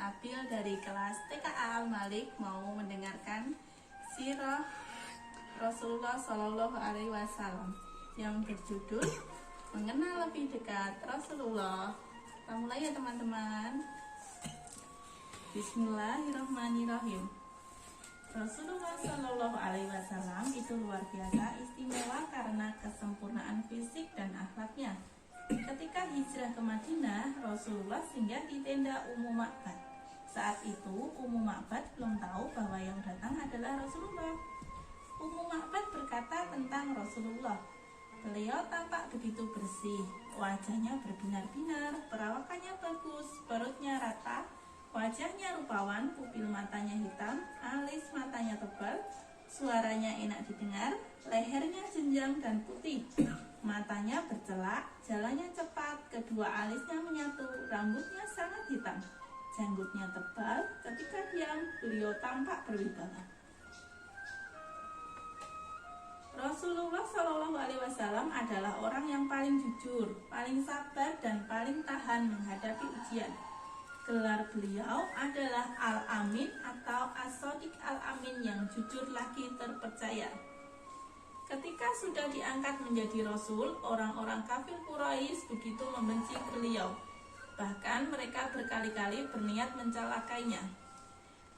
Abil dari kelas TKA Al-Malik mau mendengarkan sirah Rasulullah Shallallahu Alaihi Wasallam yang berjudul Mengenal Lebih Dekat Rasulullah. Kita mulai ya teman-teman. Bismillahirrahmanirrahim. Rasulullah Shallallahu Alaihi Wasallam itu luar biasa istimewa karena kesempurnaan fisik dan akhlaknya. Ketika hijrah ke Madinah, Rasulullah singgah di tenda Ummu Ma'bad. Saat itu Ummu Ma'bad belum tahu bahwa yang datang adalah Rasulullah. Ummu Ma'bad berkata tentang Rasulullah, beliau tampak begitu bersih, wajahnya berbinar-binar, perawakannya bagus, perutnya rata, wajahnya rupawan, pupil matanya hitam, alis matanya tebal, suaranya enak didengar, lehernya jenjang dan putih, matanya bercelak, jalannya cepat, kedua alisnya menyatu, rambutnya sangat hitam, janggutnya tebal. Ketika diam, beliau tampak berwibawa. Rasulullah Shallallahu Alaihi Wasallam adalah orang yang paling jujur, paling sabar, dan paling tahan menghadapi ujian. Gelar beliau adalah Al-Amin atau As-Shadiq Al-Amin, yang jujur lagi terpercaya. Ketika sudah diangkat menjadi Rasul, orang-orang kafir Quraisy begitu membenci beliau. Bahkan mereka berkali-kali berniat mencelakainya.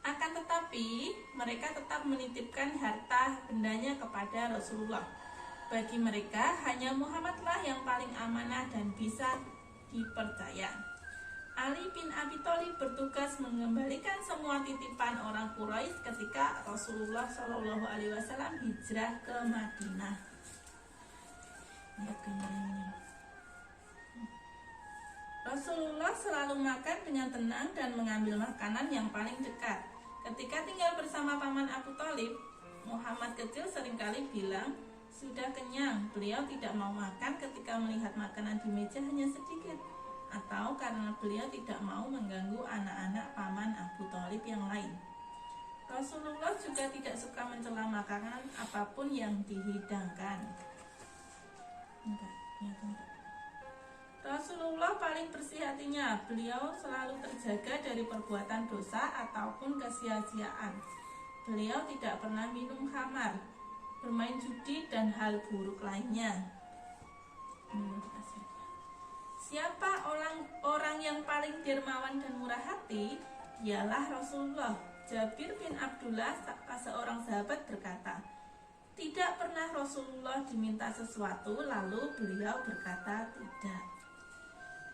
Akan tetapi, mereka tetap menitipkan harta bendanya kepada Rasulullah. Bagi mereka, hanya Muhammadlah yang paling amanah dan bisa dipercaya. Ali bin Abi Thalib bertugas mengembalikan semua titipan orang Quraisy ketika Rasulullah Shallallahu Alaihi Wasallam hijrah ke Madinah. Lihat gambarnya. Rasulullah selalu makan dengan tenang dan mengambil makanan yang paling dekat. Ketika tinggal bersama paman Abu Thalib, Muhammad kecil seringkali bilang sudah kenyang. Beliau tidak mau makan ketika melihat makanan di meja hanya sedikit, atau karena beliau tidak mau mengganggu anak-anak paman Abu Thalib yang lain. Rasulullah juga tidak suka mencela makanan apapun yang dihidangkan. Rasulullah paling bersih hatinya. Beliau selalu terjaga dari perbuatan dosa ataupun kesia-siaan. Beliau tidak pernah minum khamar, bermain judi, dan hal buruk lainnya. Siapa orang yang paling dermawan dan murah hati? Ialah Rasulullah. Jabir bin Abdullah, seorang sahabat, berkata, tidak pernah Rasulullah diminta sesuatu lalu beliau berkata tidak.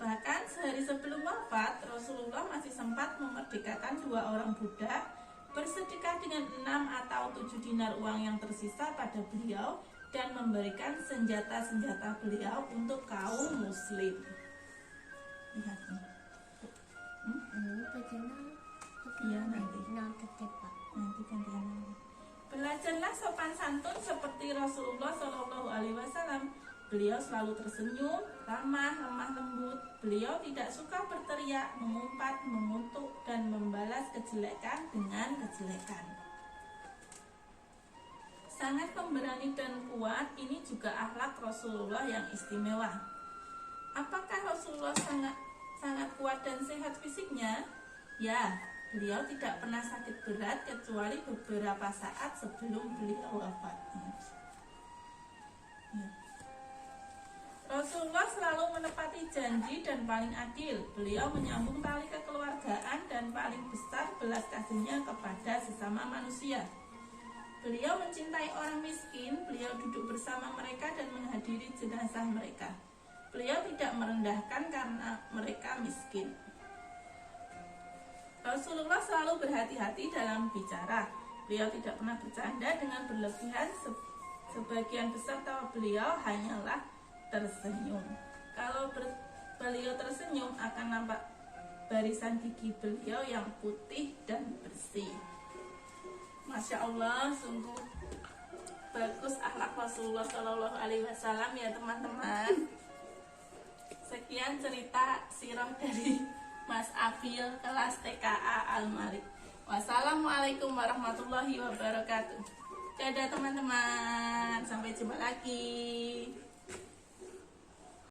Bahkan sehari sebelum wafat, Rasulullah masih sempat memerdekakan 2 orang budak, bersedekah dengan 6 atau 7 dinar uang yang tersisa pada beliau, dan memberikan senjata-senjata beliau untuk kaum muslim. Lihat nih. Iya, nanti gantian. Belajarlah sopan santun seperti Rasulullah Shallallahu Alaihi Wasallam. Beliau selalu tersenyum, ramah, lemah lembut. Beliau tidak suka berteriak, mengumpat, mengutuk, dan membalas kejelekan dengan kejelekan. Sangat pemberani dan kuat, ini juga akhlak Rasulullah yang istimewa. Apakah Rasulullah sangat kuat dan sehat fisiknya? Ya, beliau tidak pernah sakit berat kecuali beberapa saat sebelum beliau wafat. Ya. Rasulullah selalu menepati janji dan paling adil. Beliau menyambung tali kekeluargaan dan paling besar belas kasihnya kepada sesama manusia. Beliau mencintai orang miskin. Beliau duduk bersama mereka dan menghadiri jenazah mereka. Beliau tidak merendahkan karena mereka miskin. Rasulullah selalu berhati-hati dalam bicara. Beliau tidak pernah bercanda dengan berlebihan. Sebagian besar tawa beliau hanyalah tersenyum. Kalau beliau tersenyum akan nampak barisan gigi beliau yang putih dan bersih. Masya Allah, sungguh bagus akhlak Rasulullah Shallallahu Alaihi Wasallam ya teman-teman. Sekian cerita sirah dari Mas Abil kelas TKA Al-Malik. Wassalamualaikum warahmatullahi wabarakatuh. Dadah teman-teman, sampai jumpa lagi.